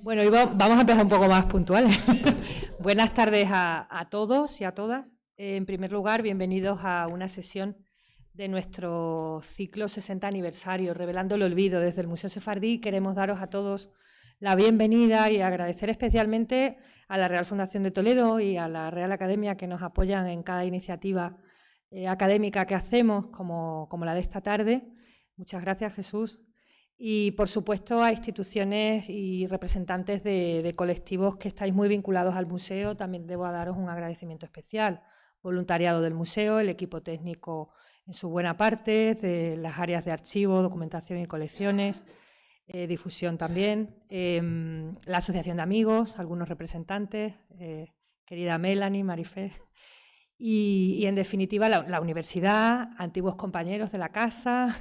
Bueno, vamos a empezar un poco más puntuales. Buenas tardes a todos y a todas. En primer lugar, bienvenidos a una sesión de nuestro ciclo 60 aniversario, Revelando el Olvido. Desde el Museo Sefardí queremos daros a todos la bienvenida y agradecer especialmente a la Real Fundación de Toledo y a la Real Academia que nos apoyan en cada iniciativa académica que hacemos, como la de esta tarde. Muchas gracias, Jesús. Y, por supuesto, a instituciones y representantes de colectivos que estáis muy vinculados al museo. También debo daros un agradecimiento especial. Voluntariado del museo, el equipo técnico en su buena parte, de las áreas de archivo, documentación y colecciones, difusión también, la asociación de amigos, algunos representantes, querida Melanie, Marifé, y en definitiva la universidad, antiguos compañeros de la casa,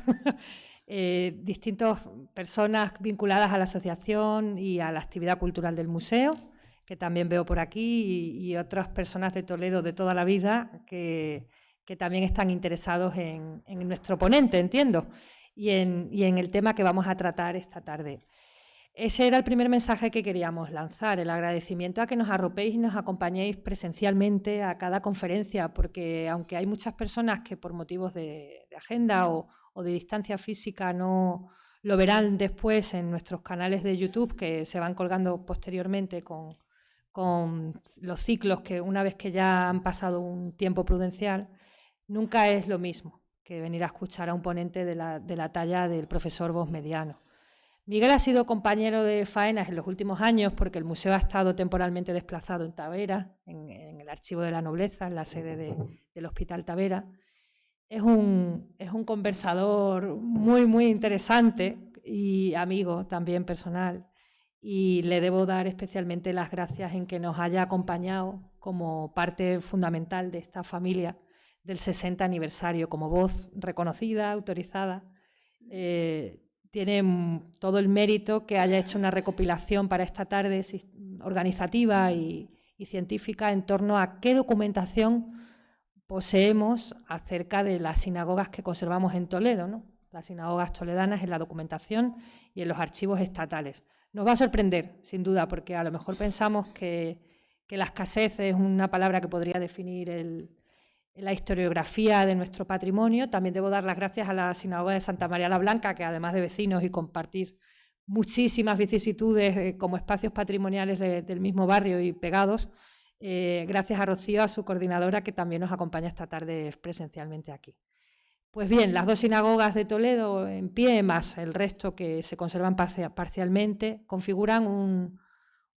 distintas personas vinculadas a la asociación y a la actividad cultural del museo, que también veo por aquí, y otras personas de Toledo de toda la vida que también están interesados en nuestro ponente, entiendo, y en el tema que vamos a tratar esta tarde. Ese era el primer mensaje que queríamos lanzar, el agradecimiento a que nos arropéis y nos acompañéis presencialmente a cada conferencia, porque aunque hay muchas personas que por motivos de agenda o de distancia física no lo verán después en nuestros canales de YouTube, que se van colgando posteriormente con los ciclos que una vez que ya han pasado un tiempo prudencial, nunca es lo mismo que venir a escuchar a un ponente de la talla del profesor Bosmediano. Miguel ha sido compañero de faenas en los últimos años porque el museo ha estado temporalmente desplazado en Tavera, en el Archivo de la Nobleza, en la sede del Hospital Tavera. Es un conversador muy, muy interesante y amigo también personal. Y le debo dar especialmente las gracias en que nos haya acompañado como parte fundamental de esta familia del 60 aniversario, como voz reconocida, autorizada. Tiene todo el mérito que haya hecho una recopilación para esta tarde organizativa y científica en torno a qué documentación poseemos acerca de las sinagogas que conservamos en Toledo, ¿no? Las sinagogas toledanas en la documentación y en los archivos estatales. Nos va a sorprender, sin duda, porque a lo mejor pensamos que la escasez es una palabra que podría definir la historiografía de nuestro patrimonio. También debo dar las gracias a la Sinagoga de Santa María la Blanca, que además de vecinos y compartir muchísimas vicisitudes como espacios patrimoniales del mismo barrio y pegados, gracias a Rocío, a su coordinadora, que también nos acompaña esta tarde presencialmente aquí. Pues bien, las dos sinagogas de Toledo en pie, más el resto que se conservan parcialmente, configuran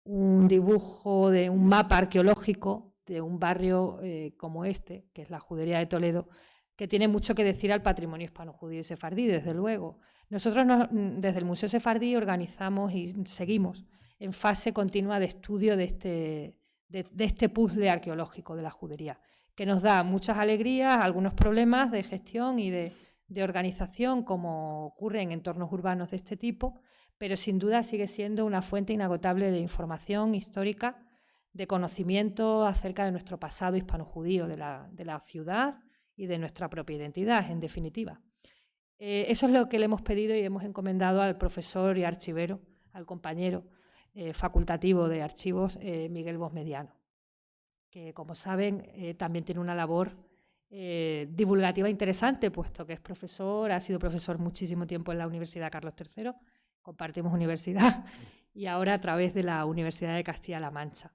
un dibujo de un mapa arqueológico de un barrio como este, que es la Judería de Toledo, que tiene mucho que decir al patrimonio hispano-judío y sefardí, desde luego. Nosotros desde el Museo Sefardí organizamos y seguimos en fase continua de estudio de este puzzle arqueológico de la judería, que nos da muchas alegrías, algunos problemas de gestión y de organización, como ocurre en entornos urbanos de este tipo, pero sin duda sigue siendo una fuente inagotable de información histórica, de conocimiento acerca de nuestro pasado hispano-judío, de la ciudad y de nuestra propia identidad, en definitiva. Eso es lo que le hemos pedido y hemos encomendado al profesor y archivero, al compañero facultativo de archivos, Miguel Bosmediano, que, como saben, también tiene una labor divulgativa interesante, puesto que es profesor, ha sido profesor muchísimo tiempo en la Universidad Carlos III, compartimos universidad, y ahora a través de la Universidad de Castilla-La Mancha.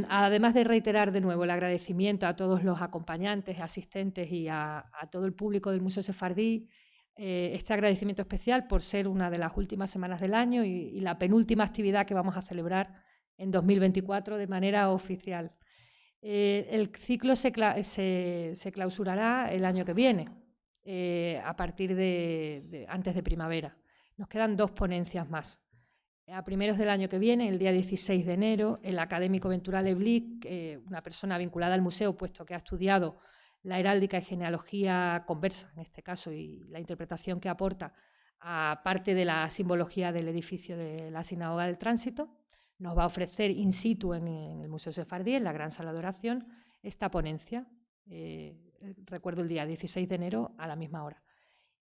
Además de reiterar de nuevo el agradecimiento a todos los acompañantes, asistentes y a todo el público del Museo Sefardí, este agradecimiento especial por ser una de las últimas semanas del año y la penúltima actividad que vamos a celebrar en 2024 de manera oficial. El ciclo se clausurará el año que viene, a partir antes de primavera. Nos quedan 2 ponencias más. A primeros del año que viene, el día 16 de enero, el académico Ventura Leblic, una persona vinculada al museo, puesto que ha estudiado la heráldica y genealogía conversa, en este caso, y la interpretación que aporta a parte de la simbología del edificio de la Sinagoga del Tránsito, nos va a ofrecer in situ en el Museo Sefardí, en la Gran Sala de Oración, esta ponencia. Recuerdo el día 16 de enero a la misma hora.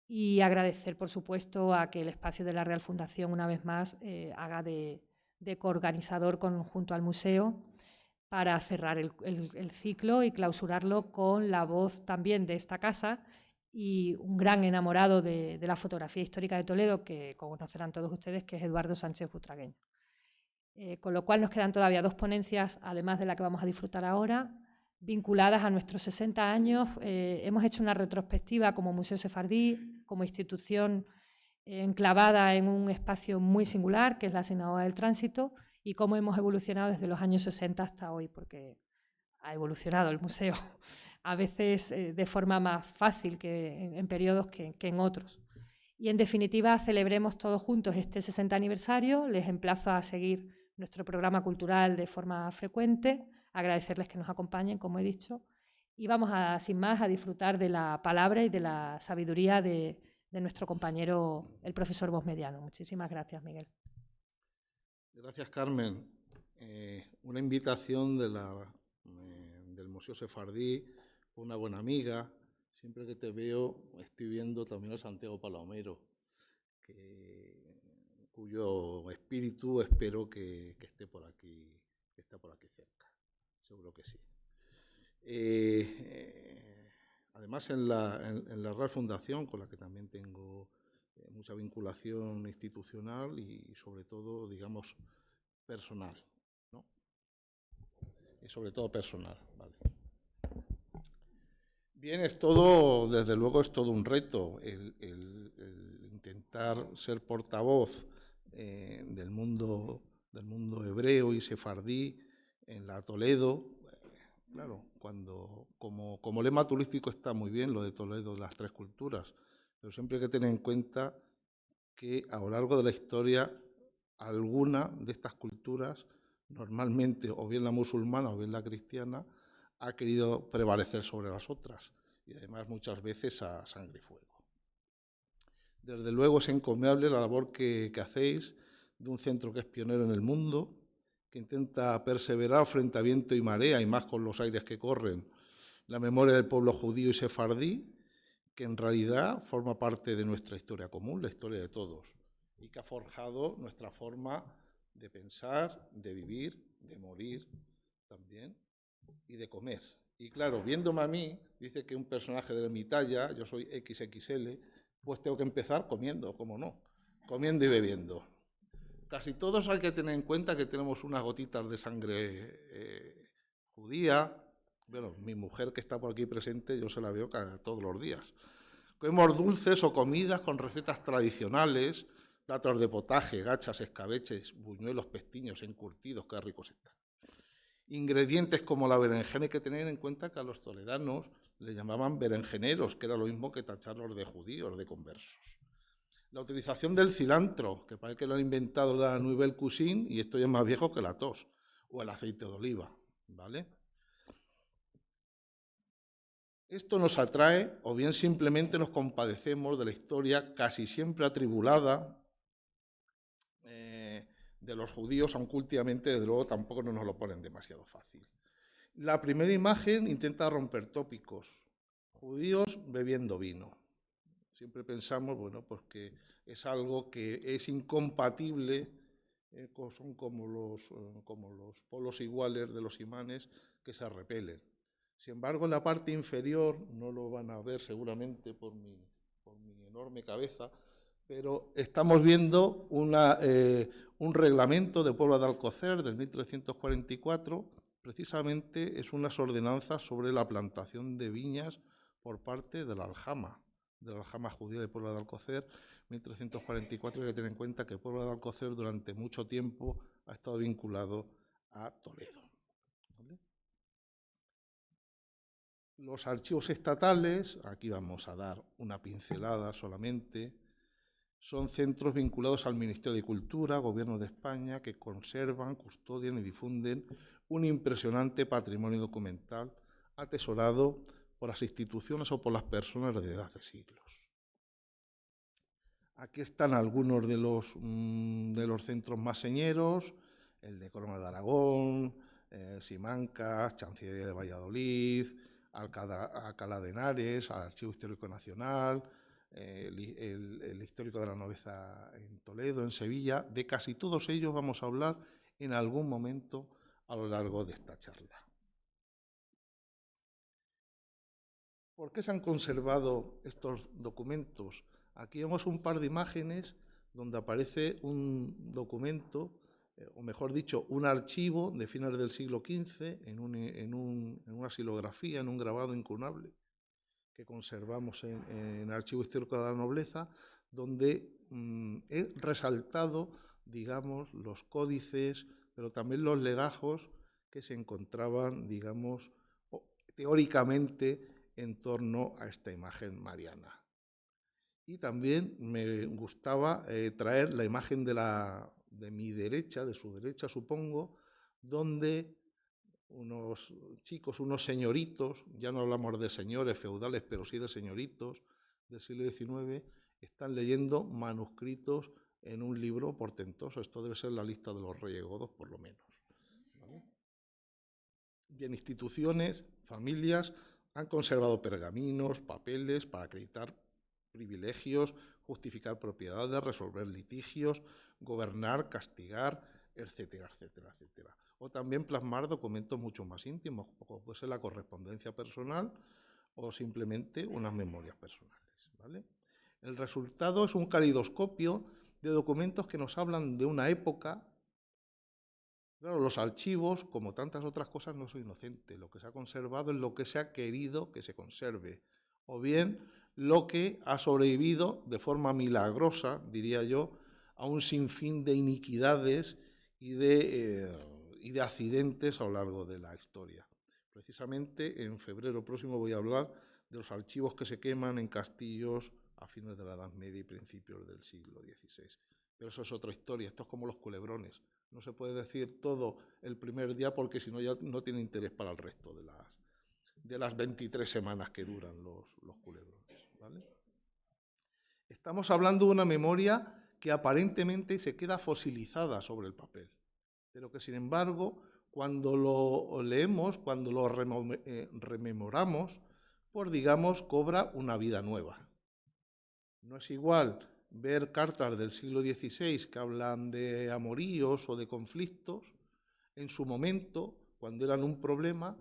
Y agradecer, por supuesto, a que el espacio de la Real Fundación, una vez más, haga de de coorganizador junto al museo para cerrar el ciclo y clausurarlo con la voz también de esta casa y un gran enamorado de la fotografía histórica de Toledo, que conocerán todos ustedes, que es Eduardo Sánchez Butragueño. Con lo cual nos quedan todavía 2 ponencias, además de la que vamos a disfrutar ahora, vinculadas a nuestros 60 años. Hemos hecho una retrospectiva como Museo Sefardí, como institución enclavada en un espacio muy singular, que es la Sinagoga del Tránsito, y cómo hemos evolucionado desde los años 60 hasta hoy, porque ha evolucionado el museo, a veces de forma más fácil que en periodos que en otros. Y en definitiva, celebremos todos juntos este 60 aniversario. Les emplazo a seguir nuestro programa cultural de forma frecuente, agradecerles que nos acompañen, como he dicho, y vamos sin más a disfrutar de la palabra y de la sabiduría de nuestro compañero, el profesor Bosmediano. Muchísimas gracias, Miguel. Gracias, Carmen. Una invitación del Museo Sefardí, una buena amiga. Siempre que te veo, estoy viendo también a Santiago Palomero, cuyo espíritu espero que esté por aquí, cerca. Seguro que sí. Además, en la Real Fundación, con la que también tengo mucha vinculación institucional y sobre todo, digamos, personal, ¿no? Y sobre todo personal, ¿vale? Bien, desde luego es todo un reto el intentar ser portavoz del mundo hebreo y sefardí en la Toledo. Claro, como lema turístico está muy bien lo de Toledo de las 3 culturas, pero siempre hay que tener en cuenta que a lo largo de la historia alguna de estas culturas, normalmente o bien la musulmana o bien la cristiana, ha querido prevalecer sobre las otras, y además muchas veces a sangre y fuego. Desde luego es encomiable la labor que hacéis de un centro que es pionero en el mundo, que intenta perseverar frente a viento y marea, y más con los aires que corren, la memoria del pueblo judío y sefardí, que en realidad forma parte de nuestra historia común, la historia de todos, y que ha forjado nuestra forma de pensar, de vivir, de morir también, y de comer. Y claro, viéndome a mí, dice que un personaje de mi talla, yo soy XXL, pues tengo que empezar comiendo, ¿cómo no? Comiendo y bebiendo. Casi todos hay que tener en cuenta que tenemos unas gotitas de sangre judía. Bueno, mi mujer que está por aquí presente, yo se la veo todos los días. Comemos dulces o comidas con recetas tradicionales, platos de potaje, gachas, escabeches, buñuelos, pestiños, encurtidos, qué ricos están. Ingredientes como la berenjena, hay que tener en cuenta que a los toledanos le llamaban berenjeneros, que era lo mismo que tacharlos de judíos, de conversos. La utilización del cilantro, que parece que lo han inventado la Nouvelle Cuisine, y esto ya es más viejo que la tos, o el aceite de oliva, ¿vale? Esto nos atrae, o bien simplemente nos compadecemos de la historia casi siempre atribulada de los judíos, aunque últimamente, desde luego, tampoco nos lo ponen demasiado fácil. La primera imagen intenta romper tópicos. Judíos bebiendo vino. Siempre pensamos, bueno, pues que es algo que es incompatible, son como los polos iguales de los imanes que se repelen. Sin embargo, en la parte inferior, no lo van a ver seguramente por mi enorme cabeza, pero estamos viendo un reglamento de Puebla de Alcocer del 1344, precisamente es unas ordenanzas sobre la plantación de viñas por parte de la aljama judía de Puebla de Alcocer, 1344, hay que tener en cuenta que Puebla de Alcocer durante mucho tiempo ha estado vinculado a Toledo. ¿Vale? Los archivos estatales, aquí vamos a dar una pincelada solamente, son centros vinculados al Ministerio de Cultura, Gobierno de España, que conservan, custodian y difunden un impresionante patrimonio documental atesorado por las instituciones o por las personas desde hace siglos. Aquí están algunos de los centros más señeros, el de Corona de Aragón, Simancas, Chancillería de Valladolid, Alcalá de Henares, Archivo Histórico Nacional, el histórico de la nobleza en Toledo, en Sevilla. De casi todos ellos vamos a hablar en algún momento a lo largo de esta charla. ¿Por qué se han conservado estos documentos? Aquí vemos un par de imágenes donde aparece un documento, o mejor dicho, un archivo de finales del siglo XV en una xilografía, en un grabado incunable que conservamos en el Archivo Histórico de la Nobleza, donde he resaltado, digamos, los códices, pero también los legajos que se encontraban, digamos, teóricamente en torno a esta imagen mariana. Y también me gustaba traer la imagen de mi derecha, de su derecha supongo, donde unos chicos, unos señoritos, ya no hablamos de señores feudales, pero sí de señoritos del siglo XIX, están leyendo manuscritos en un libro portentoso. Esto debe ser la lista de los reyes godos, por lo menos. ¿Vale? Bien, instituciones, familias han conservado pergaminos, papeles para acreditar privilegios, justificar propiedades, resolver litigios, gobernar, castigar, etcétera, etcétera, etcétera. O también plasmar documentos mucho más íntimos, como puede ser la correspondencia personal o simplemente unas memorias personales, ¿vale? El resultado es un calidoscopio de documentos que nos hablan de una época. Claro, los archivos, como tantas otras cosas, no son inocentes. Lo que se ha conservado es lo que se ha querido que se conserve, o bien lo que ha sobrevivido de forma milagrosa, diría yo, a un sinfín de iniquidades y de accidentes a lo largo de la historia. Precisamente en febrero próximo voy a hablar de los archivos que se queman en castillos a fines de la Edad Media y principios del siglo XVI. Pero eso es otra historia, esto es como los culebrones. No se puede decir todo el primer día porque si no ya no tiene interés para el resto de las 23 semanas que duran los culebrones, ¿vale? Estamos hablando de una memoria que aparentemente se queda fosilizada sobre el papel, pero que sin embargo, cuando lo leemos, cuando lo rememoramos, pues digamos, cobra una vida nueva. No es igual ver cartas del siglo XVI que hablan de amoríos o de conflictos en su momento, cuando eran un problema,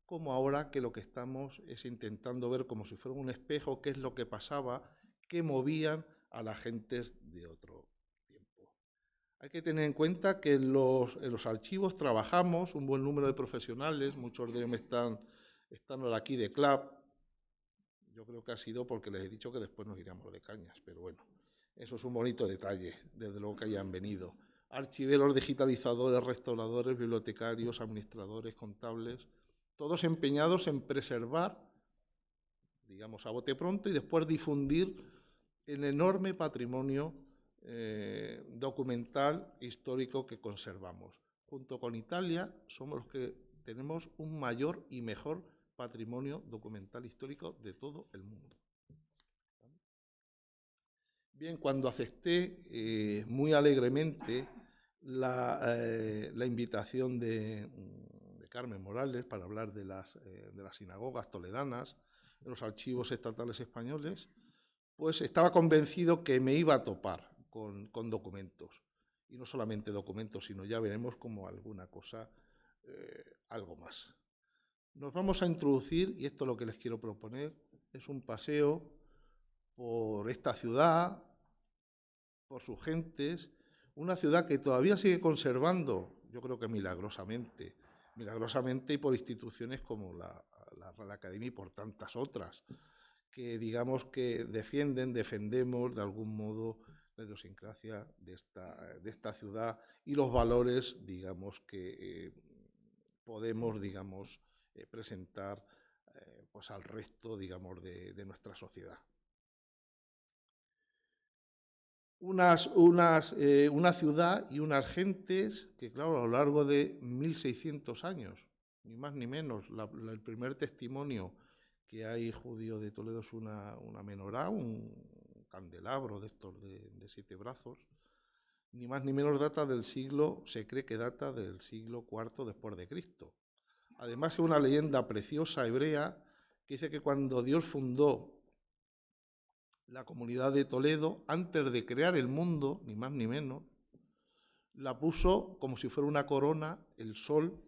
como ahora que lo que estamos es intentando ver como si fuera un espejo qué es lo que pasaba, qué movían a las gentes de otro tiempo. Hay que tener en cuenta que en los archivos trabajamos un buen número de profesionales, muchos de ellos están ahora aquí de club. Yo creo que ha sido porque les he dicho que después nos iríamos de cañas, pero bueno, eso es un bonito detalle, desde luego que hayan venido. Archiveros, digitalizadores, restauradores, bibliotecarios, administradores, contables, todos empeñados en preservar, digamos, a bote pronto y después difundir el enorme patrimonio documental histórico que conservamos. Junto con Italia somos los que tenemos un mayor y mejor patrimonio documental histórico de todo el mundo. Bien, cuando acepté muy alegremente la invitación de Carmen Morales para hablar de las sinagogas toledanas en los archivos estatales españoles, pues estaba convencido que me iba a topar con documentos. Y no solamente documentos, sino ya veremos como alguna cosa, algo más. Nos vamos a introducir, y esto es lo que les quiero proponer, es un paseo por esta ciudad, por sus gentes, una ciudad que todavía sigue conservando, yo creo que milagrosamente y por instituciones como la Real Academia y por tantas otras, que digamos que defendemos de algún modo la idiosincrasia de esta ciudad y los valores, digamos, que podemos, digamos, presentar pues al resto, digamos, de nuestra sociedad. Una ciudad y unas gentes que, claro, a lo largo de 1600 años, ni más ni menos, el primer testimonio que hay judío de Toledo es una menorá, un candelabro de estos de 7 brazos, ni más ni menos se cree que data del siglo IV después de Cristo. Además es una leyenda preciosa hebrea que dice que cuando Dios fundó la comunidad de Toledo, antes de crear el mundo, ni más ni menos, la puso como si fuera una corona, el sol,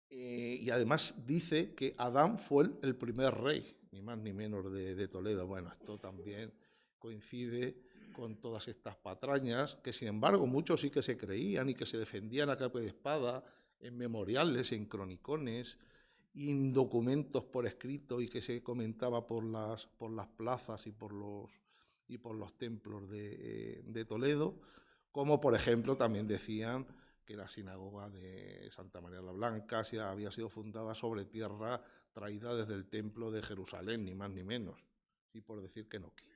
y además dice que Adán fue el primer rey, ni más ni menos, de Toledo. Bueno, esto también coincide con todas estas patrañas, que sin embargo muchos sí que se creían y que se defendían a capa de espada en memoriales, en cronicones, y en documentos por escrito, y que se comentaba por las plazas y por los templos de Toledo, como por ejemplo también decían que la sinagoga de Santa María la Blanca había sido fundada sobre tierra traída desde el templo de Jerusalén, ni más ni menos, y por decir que no quiere.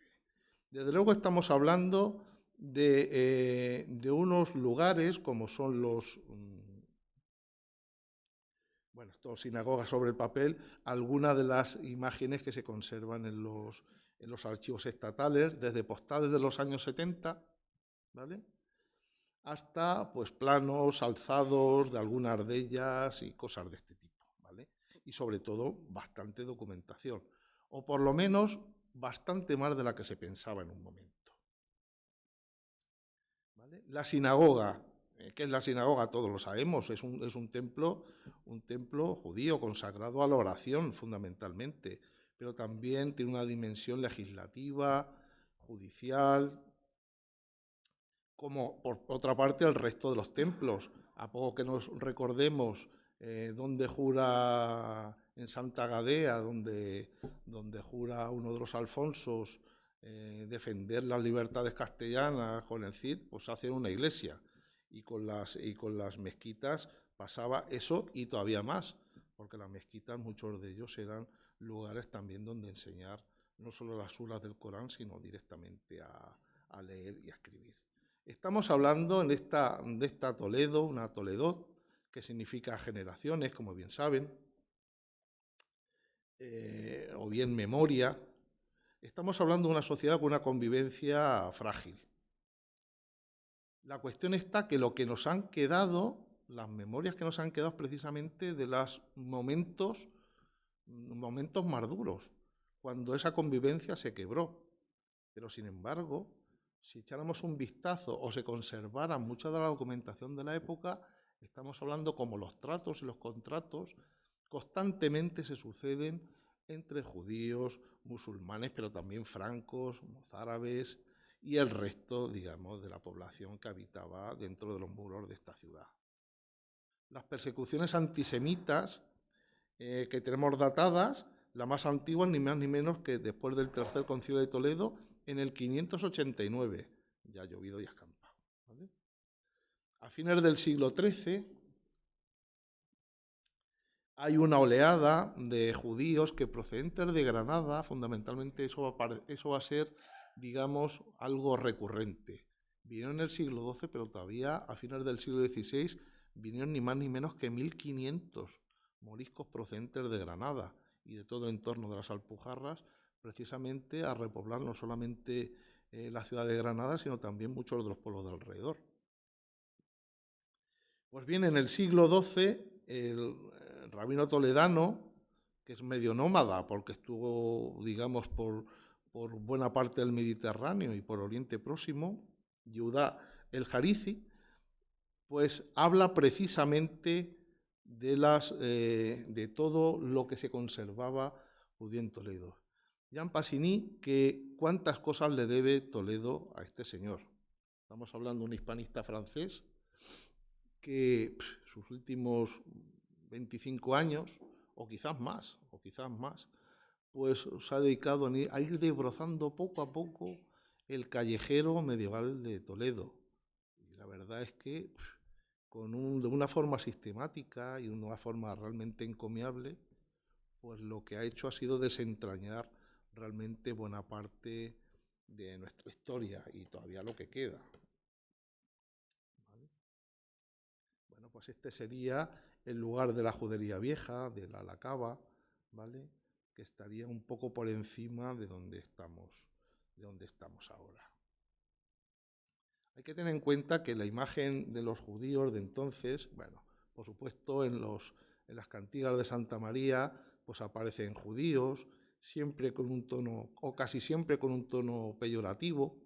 Desde luego estamos hablando de unos lugares como son bueno, esto sinagogas sobre el papel, algunas de las imágenes que se conservan en los archivos estatales, desde postales de los años 70, ¿vale?, hasta pues planos alzados de algunas de ellas y cosas de este tipo, ¿vale? Y sobre todo bastante documentación, o por lo menos bastante más de la que se pensaba en un momento, ¿vale? La sinagoga, ¿qué es la sinagoga? Todos lo sabemos, es un templo judío consagrado a la oración fundamentalmente, pero también tiene una dimensión legislativa, judicial, como por otra parte el resto de los templos. A poco que nos recordemos donde jura en Santa Gadea, donde jura uno de los Alfonsos defender las libertades castellanas con el Cid, pues hacen una iglesia. Y con las mezquitas pasaba eso y todavía más, porque las mezquitas, muchos de ellos eran lugares también donde enseñar no solo las suras del Corán, sino directamente a leer y a escribir. Estamos hablando de esta Toledo, una Toledot, que significa generaciones, como bien saben, o bien memoria. Estamos hablando de una sociedad con una convivencia frágil. La cuestión está que lo que nos han quedado, las memorias que nos han quedado, es precisamente de los momentos más duros, cuando esa convivencia se quebró. Pero sin embargo, si echáramos un vistazo o se conservara mucha de la documentación de la época, estamos hablando como los tratos y los contratos constantemente se suceden entre judíos, musulmanes, pero también francos, mozárabes y el resto, digamos, de la población que habitaba dentro de los muros de esta ciudad. Las persecuciones antisemitas que tenemos datadas, la más antigua ni más ni menos que después del Tercer Concilio de Toledo, en el 589, ya ha llovido y ha escampado, ¿vale? A fines del siglo XIII hay una oleada de judíos que procedentes de Granada, fundamentalmente eso va a ser, digamos, algo recurrente. Vinieron en el siglo XII, pero todavía a fines del siglo XVI vinieron ni más ni menos que 1.500 moriscos procedentes de Granada y de todo el entorno de las Alpujarras, precisamente a repoblar no solamente la ciudad de Granada, sino también muchos de los pueblos de alrededor. Pues bien, en el siglo XII, el rabino toledano, que es medio nómada, porque estuvo, digamos, por buena parte del Mediterráneo y por Oriente Próximo, Yehudá el Jarizi, pues habla precisamente de todo lo que se conservaba judío en Toledo. Jean Passigny, que cuántas cosas le debe Toledo a este señor. Estamos hablando de un hispanista francés que sus últimos 25 años, o quizás más, pues se ha dedicado a ir desbrozando poco a poco el callejero medieval de Toledo. Y la verdad es que de una forma sistemática y de una forma realmente encomiable, pues lo que ha hecho ha sido desentrañar realmente buena parte de nuestra historia y todavía lo que queda. ¿Vale? Bueno, pues este sería el lugar de la judería vieja, de la Alacaba, ¿vale?, que estaría un poco por encima de donde estamos ahora. Hay que tener en cuenta que la imagen de los judíos de entonces, bueno, por supuesto en las cantigas de Santa María, pues aparecen judíos, siempre con un tono, o casi siempre con un tono peyorativo,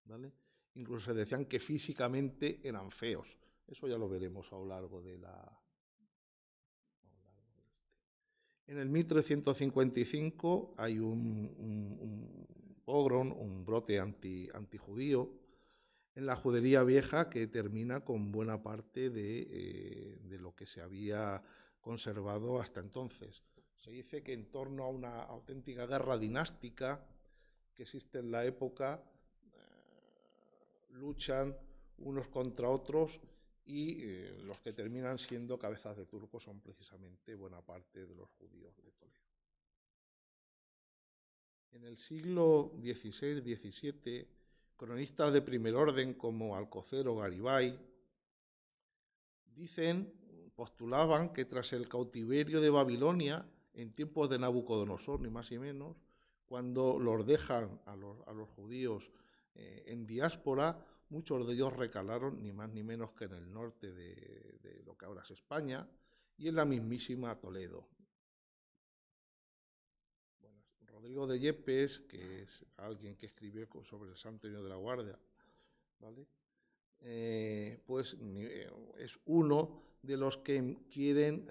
¿vale? Incluso se decían que físicamente eran feos. Eso ya lo veremos a lo largo de la... En el 1355 hay un pogrom, un brote antijudío en la judería vieja que termina con buena parte de lo que se había conservado hasta entonces. Se dice que en torno a una auténtica guerra dinástica que existe en la época, luchan unos contra otros y los que terminan siendo cabezas de turco son precisamente buena parte de los judíos de Toledo. En el siglo XVI-XVII, cronistas de primer orden como Alcocer o Garibay postulaban que tras el cautiverio de Babilonia, en tiempos de Nabucodonosor, ni más ni menos, cuando los dejan a los judíos en diáspora, muchos de ellos recalaron ni más ni menos que en el norte de lo que ahora es España y en la mismísima Toledo. Bueno, Rodrigo de Yepes, que es alguien que escribió sobre el Santo Niño de la Guardia, ¿vale? Pues es uno de los que quieren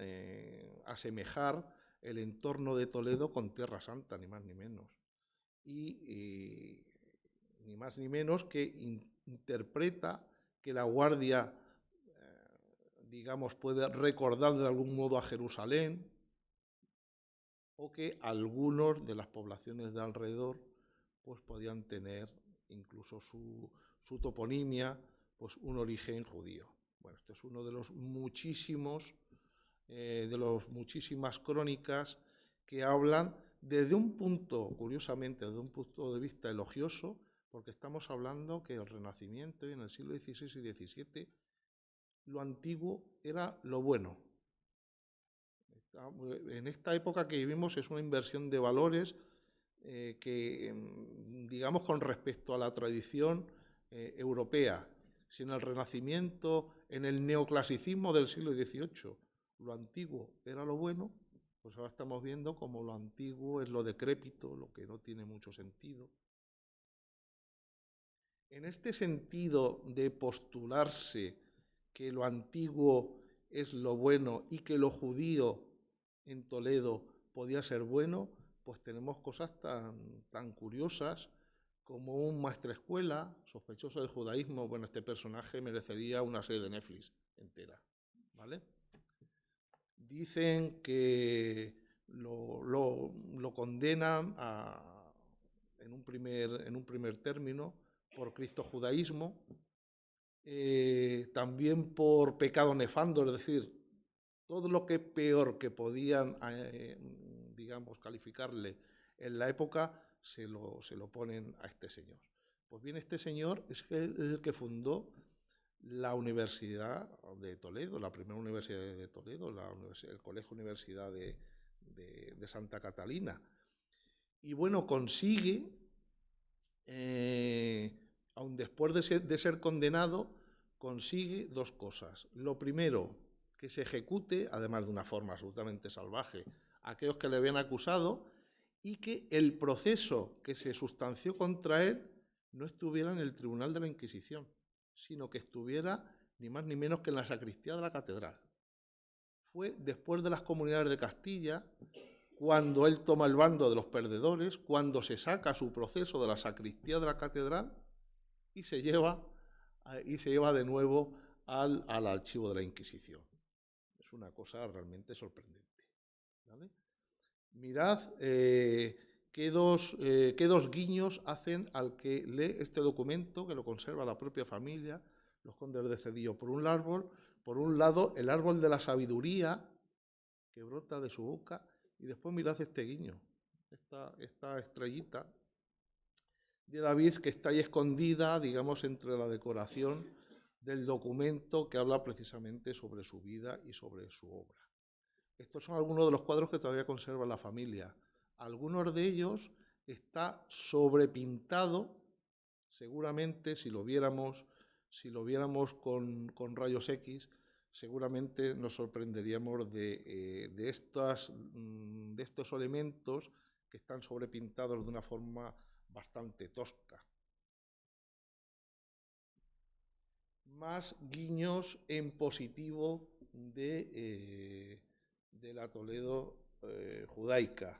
asemejar el entorno de Toledo con Tierra Santa, ni más ni menos. Y ni más ni menos que interpreta que la Guardia, digamos, puede recordar de algún modo a Jerusalén, o que algunos de las poblaciones de alrededor pues podían tener incluso su toponimia, pues un origen judío. Bueno, este es uno de los muchísimas crónicas que hablan desde un punto, curiosamente, desde un punto de vista elogioso, porque estamos hablando que el Renacimiento y en el siglo XVI y XVII lo antiguo era lo bueno. En esta época que vivimos es una inversión de valores que, digamos, con respecto a la tradición europea, si en el Renacimiento, en el neoclasicismo del siglo XVIII, lo antiguo era lo bueno, pues ahora estamos viendo como lo antiguo es lo decrépito, lo que no tiene mucho sentido. En este sentido de postularse que lo antiguo es lo bueno y que lo judío en Toledo podía ser bueno, pues tenemos cosas tan curiosas como un maestrescuela sospechoso de judaísmo. Bueno, este personaje merecería una serie de Netflix entera, ¿vale? Dicen que lo condenan en un primer término por cristojudaísmo, también por pecado nefando, es decir, todo lo que peor que podían, digamos, calificarle en la época, se lo ponen a este señor. Pues bien, este señor es el que fundó la Universidad de Toledo, la primera universidad de Toledo, el Colegio Universidad de Santa Catalina. Y bueno, consigue, aun después de ser condenado, consigue dos cosas. Lo primero, que se ejecute, además de una forma absolutamente salvaje, a aquellos que le habían acusado, y que el proceso que se sustanció contra él no estuviera en el Tribunal de la Inquisición, sino que estuviera ni más ni menos que en la sacristía de la catedral. Fue después de las comunidades de Castilla, cuando él toma el bando de los perdedores, cuando se saca su proceso de la sacristía de la catedral y se lleva de nuevo al archivo de la Inquisición. Es una cosa realmente sorprendente, ¿vale? Mirad qué dos guiños hacen al que lee este documento, que lo conserva la propia familia, los condes de Cedillo. Por un lado, el árbol de la sabiduría que brota de su boca, y después mirad este guiño, esta estrellita de David que está ahí escondida, digamos, entre la decoración del documento que habla precisamente sobre su vida y sobre su obra. Estos son algunos de los cuadros que todavía conserva la familia. Algunos de ellos está sobrepintado, seguramente si lo viéramos con rayos X, seguramente nos sorprenderíamos de estos elementos que están sobrepintados de una forma bastante tosca. Más guiños en positivo de la Toledo judaica.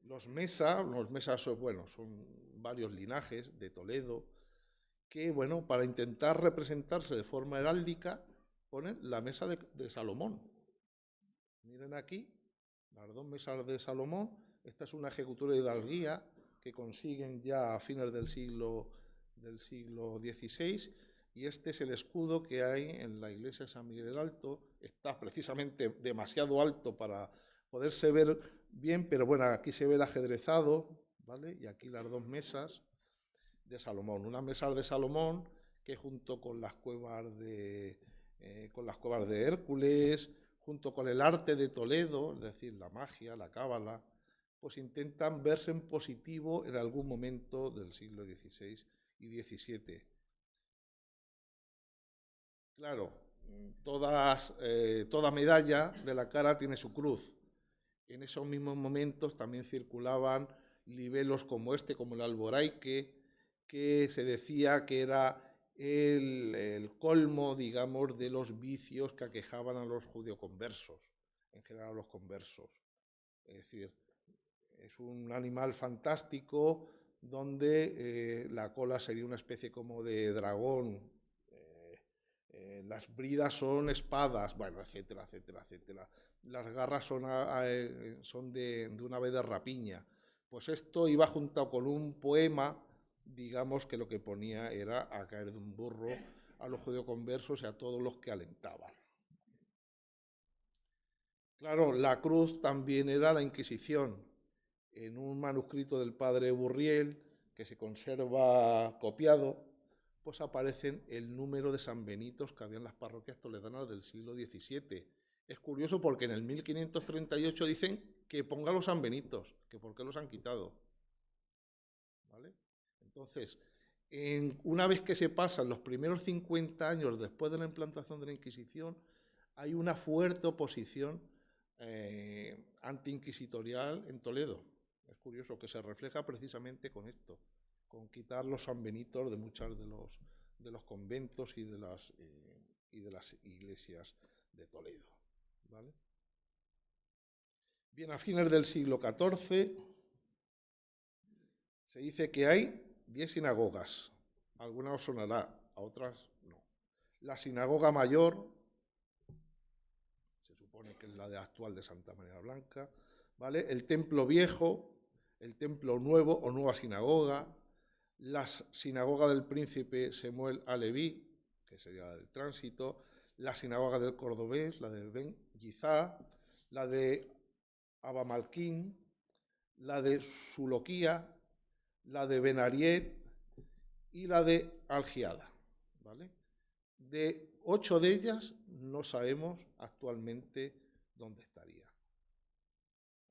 Los mesas, bueno, son varios linajes de Toledo que, bueno, para intentar representarse de forma heráldica, ponen la mesa de Salomón. Miren aquí, las dos mesas de Salomón. Esta es una ejecutura de hidalguía que consiguen ya a fines del siglo XVI, y este es el escudo que hay en la iglesia de San Miguel el Alto. Está precisamente demasiado alto para poderse ver bien, pero bueno, aquí se ve el ajedrezado, ¿vale? Y aquí las dos mesas de Salomón. Una mesa de Salomón que junto con las cuevas de Hércules, junto con el arte de Toledo, es decir, la magia, la cábala, pues intentan verse en positivo en algún momento del siglo XVI y XVII. Claro, toda medalla de la cara tiene su cruz. En esos mismos momentos también circulaban libelos como este, como el alboraique, que se decía que era el colmo, digamos, de los vicios que aquejaban a los judeoconversos, en general a los conversos. Es decir, es un animal fantástico donde la cola sería una especie como de dragón, las bridas son espadas, bueno, etcétera, etcétera, etcétera. Las garras son de una ave de rapiña. Pues esto iba juntado con un poema, digamos, que lo que ponía era a caer de un burro a los judeoconversos y a todos los que alentaban. Claro, la cruz también era la Inquisición. En un manuscrito del padre Burriel, que se conserva copiado, pues aparecen el número de sanbenitos que había en las parroquias toledanas del siglo XVII. Es curioso porque en el 1538 dicen que ponga los sanbenitos, que por qué los han quitado. ¿Vale? Entonces, una vez que se pasan los primeros 50 años después de la implantación de la Inquisición, hay una fuerte oposición anti-inquisitorial en Toledo. Es curioso que se refleja precisamente con esto, con quitar los sanbenitos de muchos de los conventos y de las iglesias de Toledo. ¿Vale? Bien, a fines del siglo XIV se dice que hay 10 sinagogas. Algunas os sonará, a otras no. La sinagoga mayor, se supone que es la actual de Santa María Blanca, ¿vale? El templo viejo, el templo nuevo o nueva sinagoga, la sinagoga del príncipe Samuel Aleví, que sería la del tránsito, la sinagoga del Cordobés, la de Ben Yizá, la de Abamalquín, la de Suloquía, la de Benariet y la de Algiada, ¿vale? De 8 de ellas no sabemos actualmente dónde estaría.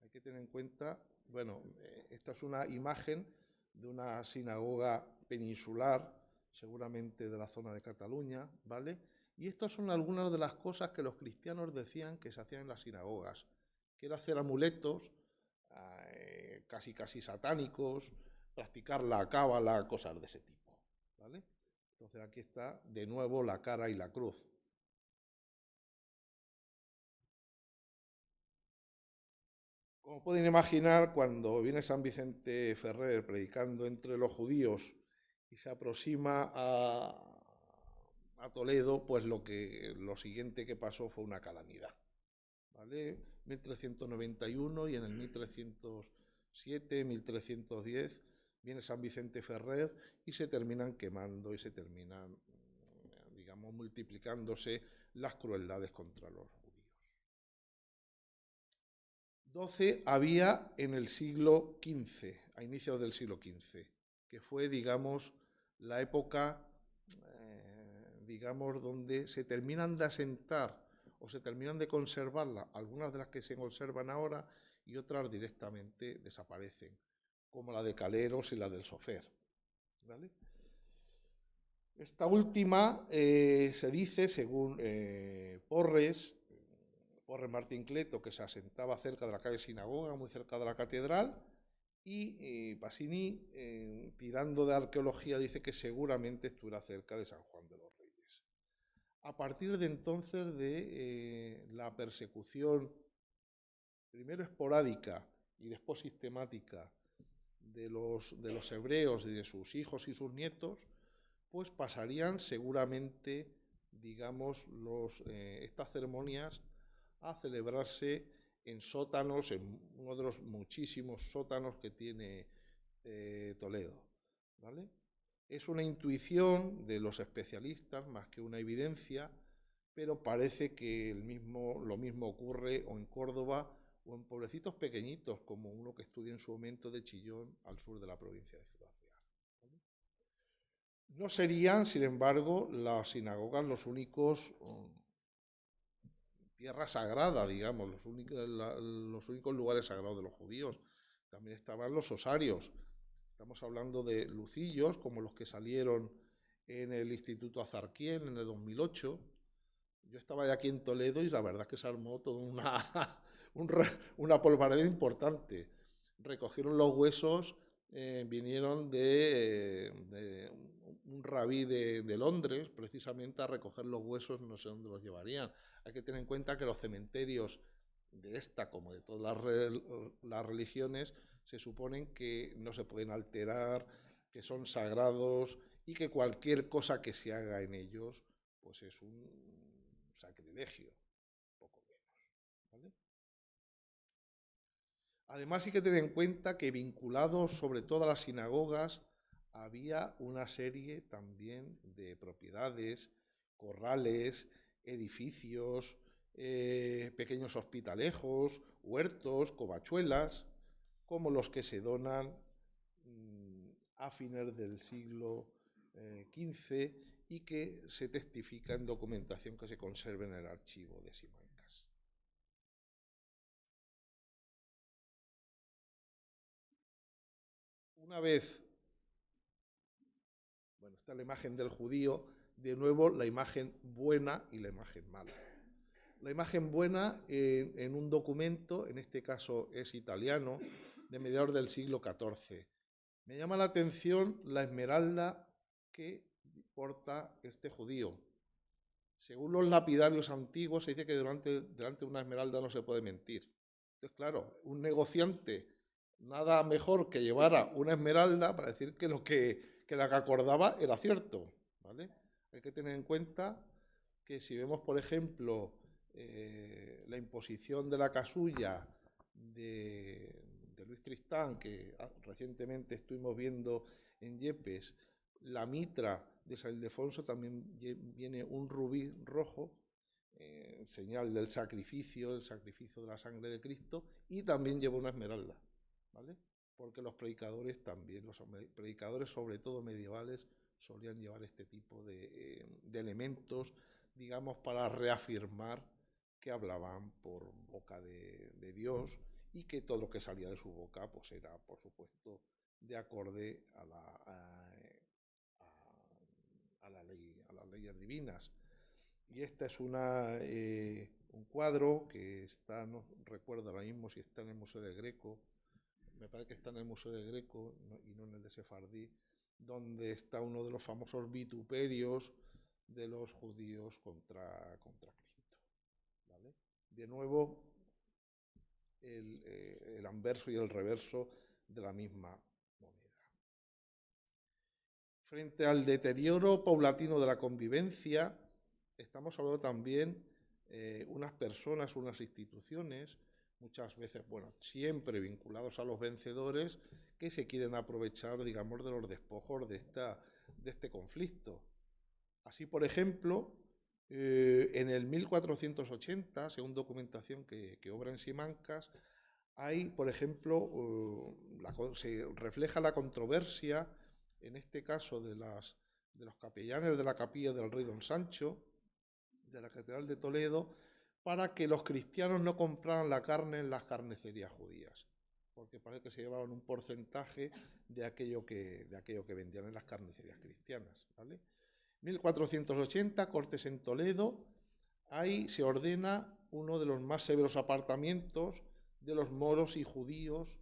Hay que tener en cuenta, bueno, esta es una imagen de una sinagoga peninsular, seguramente de la zona de Cataluña, ¿vale? Y estas son algunas de las cosas que los cristianos decían que se hacían en las sinagogas, que era hacer amuletos, casi satánicos, practicar la cábala, cosas de ese tipo, ¿vale? Entonces aquí está de nuevo la cara y la cruz. Como pueden imaginar, cuando viene San Vicente Ferrer predicando entre los judíos y se aproxima a Toledo, pues lo siguiente que pasó fue una calamidad. ¿Vale? 1391 y en el 1307, 1310 viene San Vicente Ferrer y se terminan quemando y se terminan, digamos, multiplicándose las crueldades contra los judíos. 12 había en el siglo XV, a inicios del siglo XV, que fue, digamos, la época, digamos, donde se terminan de asentar o se terminan de conservarlas, algunas de las que se conservan ahora y otras directamente desaparecen, como la de Caleros y la del Sofer. ¿Vale? Esta última se dice, según Porres Martín Cleto, que se asentaba cerca de la calle Sinagoga, muy cerca de la catedral, Y Pasini, tirando de arqueología, dice que seguramente estuviera cerca de San Juan de los Reyes. A partir de entonces, de la persecución, primero esporádica y después sistemática, de los hebreos y de sus hijos y sus nietos, pues pasarían seguramente, digamos, estas ceremonias a celebrarse en sótanos, en uno de los muchísimos sótanos que tiene Toledo, ¿vale? Es una intuición de los especialistas más que una evidencia, pero parece que lo mismo ocurre o en Córdoba o en pueblecitos pequeñitos, como uno que estudia en su momento de Chillón, al sur de la provincia de Ciudad Real, ¿vale? No serían, sin embargo, las sinagogas los únicos tierra sagrada, digamos, los únicos lugares sagrados de los judíos. También estaban los osarios. Estamos hablando de lucillos, como los que salieron en el Instituto Azarquiel en el 2008. Yo estaba ya aquí en Toledo y la verdad es que se armó toda una polvareda importante. Recogieron los huesos, vinieron de un rabí de Londres, precisamente a recoger los huesos, no sé dónde los llevarían. Hay que tener en cuenta que los cementerios de esta, como de todas las religiones, se suponen que no se pueden alterar, que son sagrados y que cualquier cosa que se haga en ellos, pues es un sacrilegio, poco menos, ¿vale? Además, hay que tener en cuenta que vinculados sobre todo a las sinagogas había una serie también de propiedades, corrales, edificios, pequeños hospitalejos, huertos, covachuelas, como los que se donan a fines del siglo XV y que se testifica en documentación que se conserva en el archivo de Simancas. Una vez, bueno, está la imagen del judío, de nuevo la imagen buena y la imagen mala. La imagen buena en un documento, en este caso es italiano, de mediados del siglo XIV. Me llama la atención la esmeralda que porta este judío. Según los lapidarios antiguos, se dice que delante de una esmeralda no se puede mentir. Entonces, claro, un negociante nada mejor que llevara una esmeralda para decir que la que acordaba era cierto, ¿vale? Hay que tener en cuenta que si vemos, por ejemplo, la imposición de la casulla de Luis Tristán, que recientemente estuvimos viendo en Yepes, la mitra de San Ildefonso también viene un rubí rojo, señal del sacrificio, el sacrificio de la sangre de Cristo, y también lleva una esmeralda, ¿vale? Porque los predicadores también, los predicadores sobre todo medievales, solían llevar este tipo de elementos, digamos, para reafirmar que hablaban por boca de Dios y que todo lo que salía de su boca pues era, por supuesto, de acorde a las leyes divinas. Y esta es un cuadro que está, no recuerdo ahora mismo si está en el Museo de Greco, me parece que está en el Museo de Greco y no en el de Sefardí, donde está uno de los famosos vituperios de los judíos contra Cristo, ¿vale? De nuevo, el anverso y el reverso de la misma moneda. Frente al deterioro paulatino de la convivencia, estamos hablando también unas personas, unas instituciones, muchas veces, bueno, siempre vinculados a los vencedores, que se quieren aprovechar, digamos, de los despojos de este conflicto. Así, por ejemplo, en el 1480, según documentación que obra en Simancas, hay, por ejemplo, se refleja la controversia, en este caso de los capellanes de la capilla del rey Don Sancho, de la Catedral de Toledo, para que los cristianos no compraran la carne en las carnicerías judías, porque parece que se llevaban un porcentaje de aquello que vendían en las carnicerías cristianas, ¿vale? 1480, Cortes en Toledo, ahí se ordena uno de los más severos apartamientos de los moros y judíos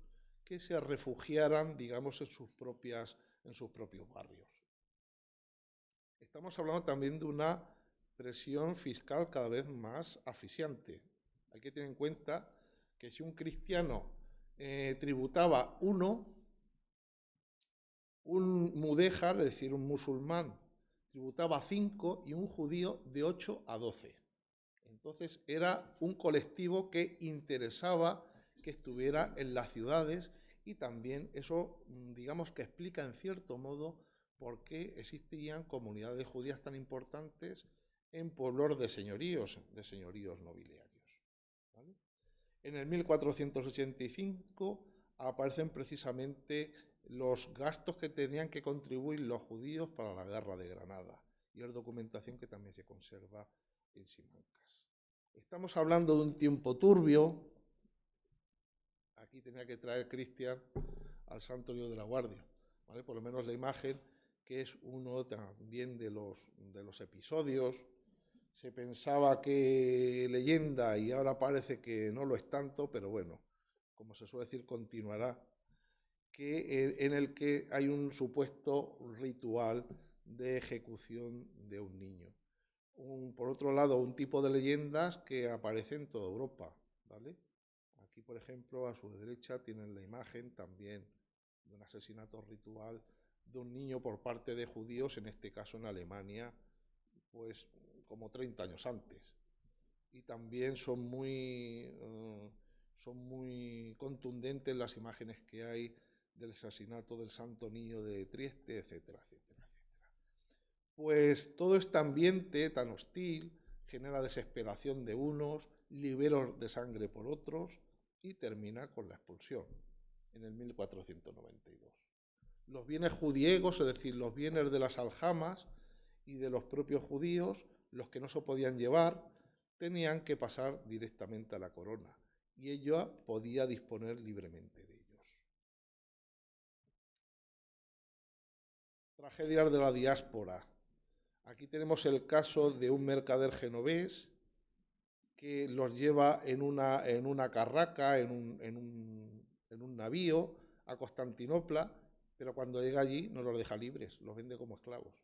que se refugiaran, digamos, en sus propios barrios. Estamos hablando también de una presión fiscal cada vez más asfixiante. Hay que tener en cuenta que si un cristiano tributaba 1, un mudéjar, es decir, un musulmán, tributaba 5 y un judío de 8 a 12. Entonces era un colectivo que interesaba que estuviera en las ciudades y también eso, digamos, que explica en cierto modo por qué existían comunidades judías tan importantes en pueblos de señoríos nobiliarios, ¿vale? En el 1485 aparecen precisamente los gastos que tenían que contribuir los judíos para la guerra de Granada, y es documentación que también se conserva en Simancas. Estamos hablando de un tiempo turbio. Aquí tenía que traer Cristian al Santo Lío de la Guardia, ¿vale? Por lo menos la imagen, que es uno también de los episodios. Se pensaba que leyenda y ahora parece que no lo es tanto, pero bueno, como se suele decir, continuará, en el que hay un supuesto ritual de ejecución de un niño. Por otro lado, un tipo de leyendas que aparece en toda Europa, ¿vale? Aquí, por ejemplo, a su derecha tienen la imagen también de un asesinato ritual de un niño por parte de judíos, en este caso en Alemania, pues como 30 años antes. Y también son muy contundentes las imágenes que hay del asesinato del Santo Niño de Trieste, etcétera, etcétera, etcétera. Pues todo este ambiente tan hostil genera desesperación de unos, liberos de sangre por otros, y termina con la expulsión en el 1492. Los bienes judiegos, es decir, los bienes de las aljamas y de los propios judíos, los que no se podían llevar, tenían que pasar directamente a la corona, y ella podía disponer libremente de ellos. Tragedias de la diáspora. Aquí tenemos el caso de un mercader genovés que los lleva en una carraca, en un navío, a Constantinopla, pero cuando llega allí no los deja libres, los vende como esclavos.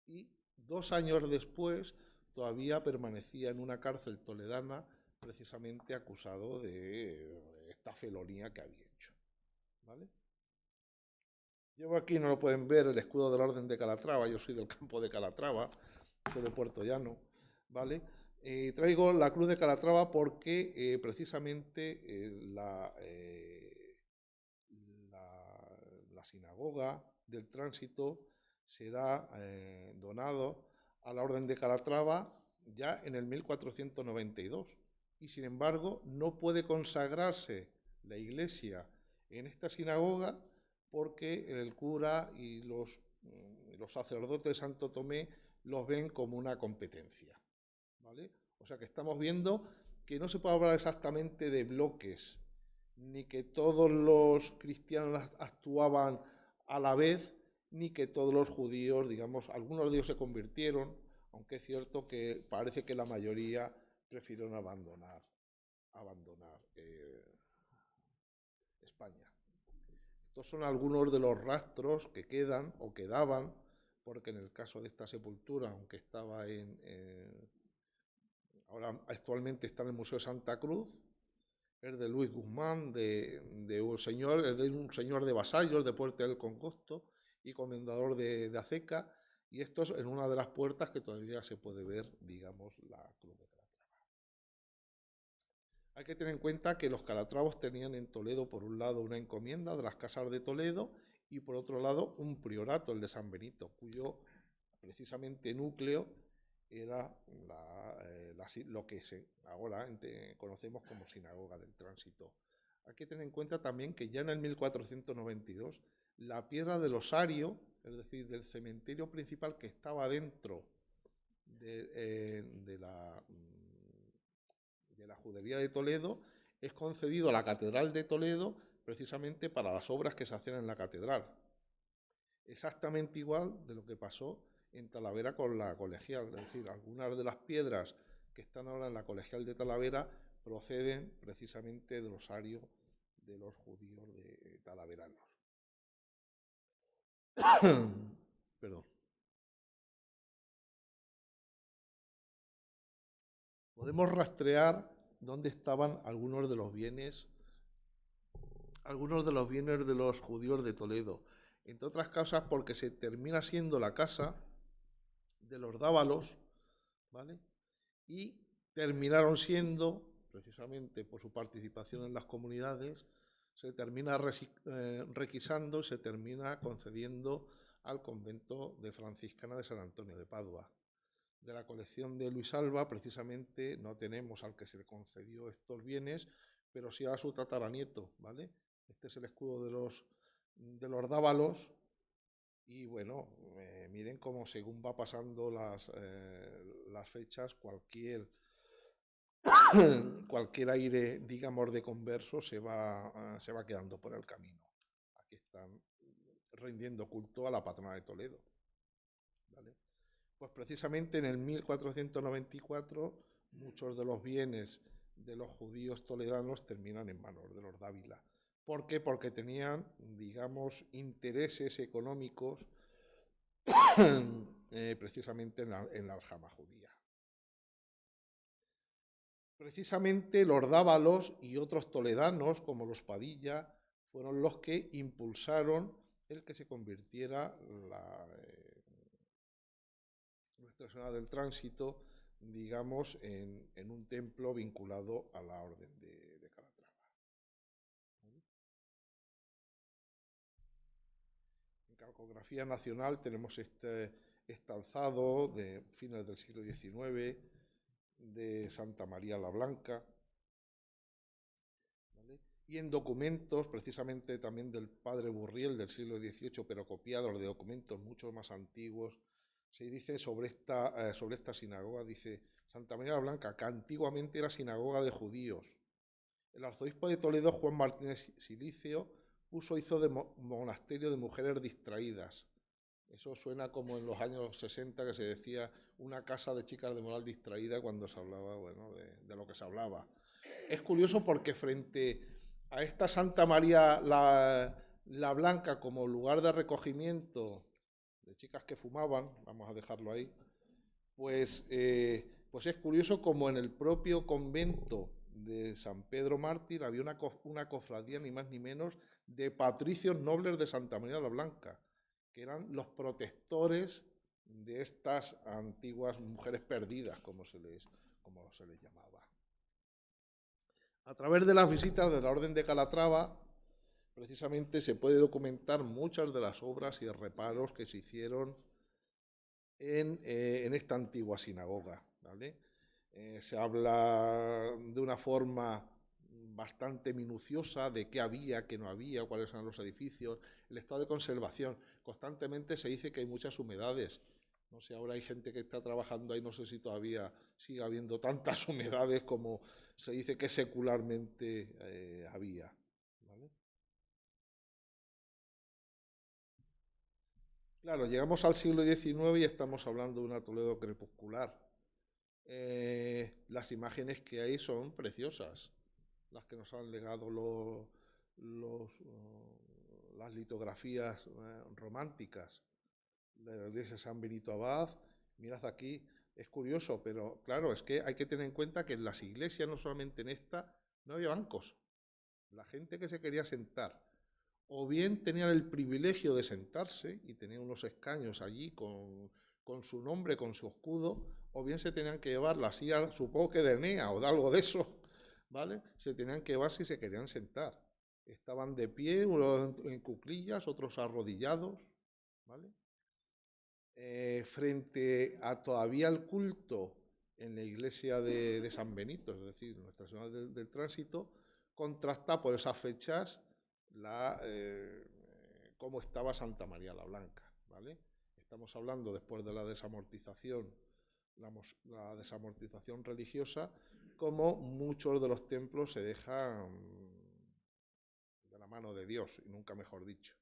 Y 2 años después todavía permanecía en una cárcel toledana, precisamente acusado de esta felonía que había hecho, ¿vale? Llevo aquí, no lo pueden ver, el escudo de la Orden de Calatrava. Yo soy del campo de Calatrava, soy de Puerto Llano, ¿vale? Traigo la cruz de Calatrava porque precisamente la sinagoga del Tránsito será donado a la Orden de Calatrava ya en el 1492, y sin embargo no puede consagrarse la iglesia en esta sinagoga porque el cura y los sacerdotes de Santo Tomé los ven como una competencia, ¿vale? O sea que estamos viendo que no se puede hablar exactamente de bloques, ni que todos los cristianos actuaban a la vez, ni que todos los judíos, digamos, algunos de ellos se convirtieron, aunque es cierto que parece que la mayoría prefirieron abandonar España. Estos son algunos de los rastros que quedan o quedaban, porque en el caso de esta sepultura, aunque estaba ahora actualmente está en el Museo de Santa Cruz, es de Luis Guzmán, de un señor de Vasallos, de Puerta del Congosto y comendador de Aceca, y esto es en una de las puertas que todavía se puede ver, digamos, la cruz de Calatrava. Hay que tener en cuenta que los calatravos tenían en Toledo, por un lado, una encomienda de las casas de Toledo y por otro lado un priorato, el de San Benito, cuyo precisamente núcleo era lo que ahora conocemos como Sinagoga del Tránsito. Hay que tener en cuenta también que ya en el 1492 la piedra del osario, es decir, del cementerio principal que estaba dentro de la judería de Toledo, es concedido a la Catedral de Toledo precisamente para las obras que se hacían en la catedral. Exactamente igual de lo que pasó en Talavera con la Colegial, es decir, algunas de las piedras que están ahora en la Colegial de Talavera proceden precisamente del osario de los judíos de talaveranos. Perdón. Podemos rastrear dónde estaban algunos de los bienes de los judíos de Toledo. Entre otras cosas porque se termina siendo la casa de los Dávalos, ¿vale? Y terminaron siendo, precisamente por su participación en las comunidades, se termina requisando y se termina concediendo al convento de Franciscana de San Antonio de Padua. De la colección de Luis Alba, precisamente, no tenemos al que se le concedió estos bienes, pero sí a su tataranieto, ¿vale? Este es el escudo de los Dávalos. Y bueno, miren cómo según va pasando las fechas, cualquier aire, digamos, de converso se va quedando por el camino. Aquí están rindiendo culto a la patrona de Toledo, ¿vale? Pues precisamente en el 1494 muchos de los bienes de los judíos toledanos terminan en manos de los Dávila. ¿Por qué? Porque tenían, digamos, intereses económicos precisamente en la aljama judía. Precisamente los Dávalos y otros toledanos, como los Padilla, fueron los que impulsaron el que se convirtiera Nuestra Señora del Tránsito, digamos, en un templo vinculado a la Orden de Calatrava. En calcografía nacional tenemos este alzado de fines del siglo XIX de Santa María la Blanca, ¿vale? Y en documentos, precisamente también del padre Burriel del siglo XVIII, pero copiados de documentos mucho más antiguos, se dice sobre esta sinagoga, dice Santa María la Blanca, que antiguamente era sinagoga de judíos. El arzobispo de Toledo, Juan Martínez Silicio, hizo de monasterio de mujeres distraídas. Eso suena como en los años 60 que se decía una casa de chicas de moral distraída cuando se hablaba, bueno, de lo que se hablaba. Es curioso porque frente a esta Santa María la Blanca como lugar de recogimiento de chicas que fumaban, vamos a dejarlo ahí, pues es curioso como en el propio convento de San Pedro Mártir había una cofradía ni más ni menos de patricios nobles de Santa María la Blanca, que eran los protectores de estas antiguas mujeres perdidas, como se les llamaba. A través de las visitas de la Orden de Calatrava, precisamente se puede documentar muchas de las obras y reparos que se hicieron en esta antigua sinagoga, ¿vale? Se habla de una forma bastante minuciosa de qué había, qué no había, cuáles eran los edificios, el estado de conservación. Constantemente se dice que hay muchas humedades. No sé, ahora hay gente que está trabajando ahí, no sé si todavía sigue habiendo tantas humedades como se dice que secularmente había, ¿vale? Claro, llegamos al siglo XIX y estamos hablando de una Toledo crepuscular. Las imágenes que hay son preciosas, las que nos han legado las litografías románticas de la iglesia de San Benito Abad. Mirad aquí, es curioso, pero claro, es que hay que tener en cuenta que en las iglesias, no solamente en esta, no había bancos. La gente que se quería sentar, o bien tenían el privilegio de sentarse y tenían unos escaños allí con su nombre, con su escudo, o bien se tenían que llevar la silla, supongo que de Enea o de algo de eso, ¿vale? Se tenían que llevar si se querían sentar. Estaban de pie, unos en cuclillas, otros arrodillados, ¿vale? Frente a todavía el culto en la iglesia de San Benito, es decir, Nuestra Señora del Tránsito, contrasta por esas fechas cómo estaba Santa María la Blanca, ¿vale? Estamos hablando después de la desamortización religiosa, como muchos de los templos se dejan de la mano de Dios, y nunca mejor dicho.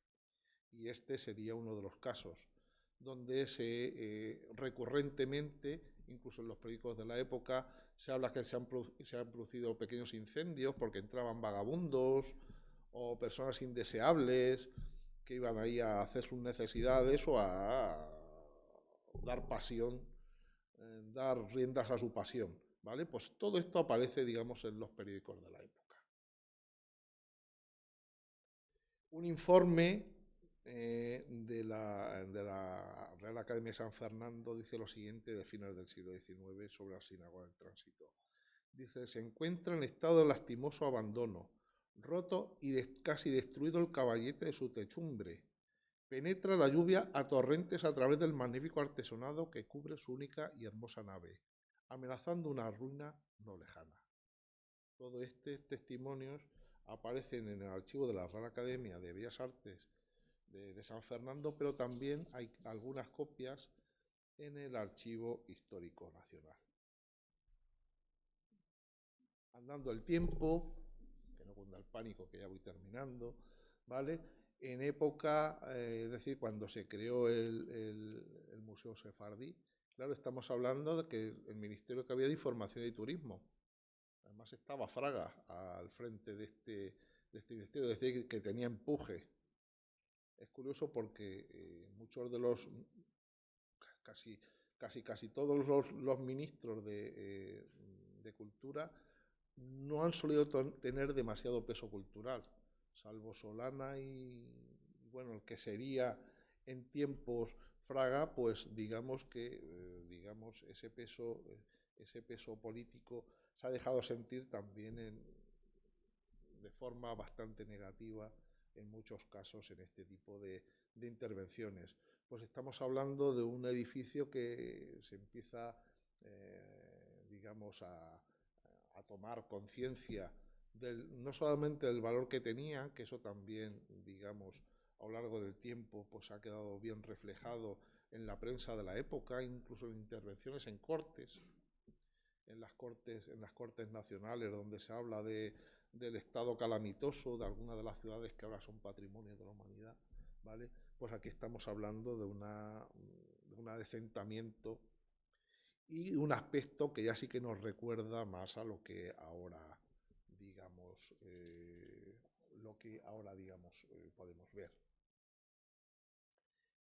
Y este sería uno de los casos donde recurrentemente, incluso en los periódicos de la época, se habla que se han producido pequeños incendios porque entraban vagabundos o personas indeseables que iban ahí a hacer sus necesidades o a dar pasión, dar riendas a su pasión, ¿vale? Pues todo esto aparece, digamos, en los periódicos de la época. Un informe de la Real Academia de San Fernando dice lo siguiente de finales del siglo XIX sobre la sinagoga del Tránsito. Dice, se encuentra en estado de lastimoso abandono, roto y casi destruido el caballete de su techumbre. Penetra la lluvia a torrentes a través del magnífico artesonado que cubre su única y hermosa nave, amenazando una ruina no lejana. Todos estos testimonios aparecen en el archivo de la Real Academia de Bellas Artes de San Fernando, pero también hay algunas copias en el Archivo Histórico Nacional. Andando el tiempo, que no cunda el pánico, que ya voy terminando, ¿vale? En época, es decir, cuando se creó el Museo Sefardí, claro, estamos hablando de que el Ministerio que había de Información y Turismo, además estaba Fraga al frente de este ministerio, es decir, que tenía empuje. Es curioso porque muchos de los, casi todos los ministros de Cultura no han solido tener demasiado peso cultural, salvo Solana y, bueno, el que sería en tiempos Fraga, pues digamos que ese peso político se ha dejado sentir también de forma bastante negativa en muchos casos en este tipo de intervenciones. Pues estamos hablando de un edificio que se empieza, a tomar conciencia no solamente del valor que tenía, que eso también, a lo largo del tiempo, pues ha quedado bien reflejado en la prensa de la época, incluso en intervenciones en cortes, en las cortes nacionales, donde se habla del estado calamitoso de algunas de las ciudades que ahora son patrimonio de la humanidad, ¿vale? Pues aquí estamos hablando de un adecentamiento y un aspecto que ya sí que nos recuerda más a lo que ahora, podemos ver.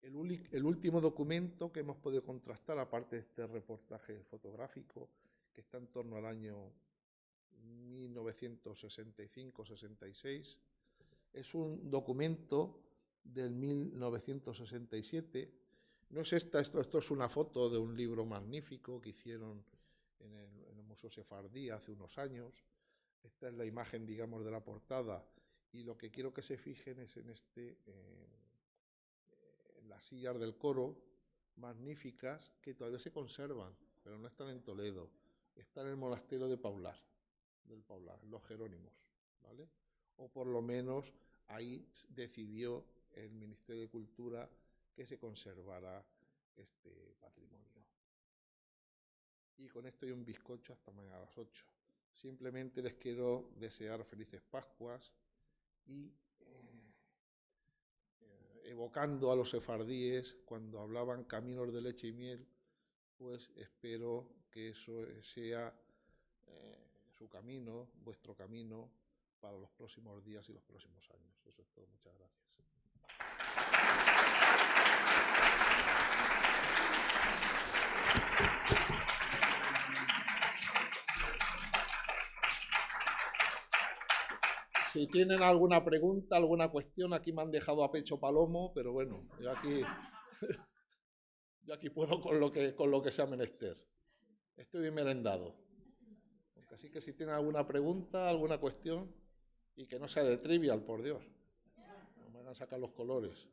El último documento que hemos podido contrastar, aparte de este reportaje fotográfico, que está en torno al año 1965-66, es un documento del 1967. No es esto es una foto de un libro magnífico que hicieron en el Museo Sefardí hace unos años. Esta es la imagen, de la portada, y lo que quiero que se fijen es en las sillas del coro, magníficas, que todavía se conservan, pero no están en Toledo, están en el monasterio del Paular, los Jerónimos, ¿vale? O por lo menos ahí decidió el Ministerio de Cultura que se conservara este patrimonio. Y con esto y un bizcocho hasta mañana a las 8. Simplemente les quiero desear felices Pascuas y evocando a los sefardíes cuando hablaban caminos de leche y miel, pues espero que eso sea su camino, vuestro camino, para los próximos días y los próximos años. Eso es todo. Muchas gracias. Si tienen alguna pregunta, alguna cuestión, aquí me han dejado a pecho palomo, pero bueno, yo aquí puedo con lo que sea menester. Estoy bien merendado. Así que si tienen alguna pregunta, alguna cuestión, y que no sea de trivial, por Dios. No me van a sacar los colores.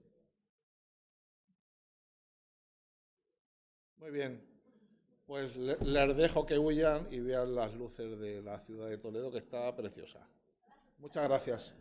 Muy bien. Pues les dejo que huyan y vean las luces de la ciudad de Toledo, que está preciosa. Muchas gracias.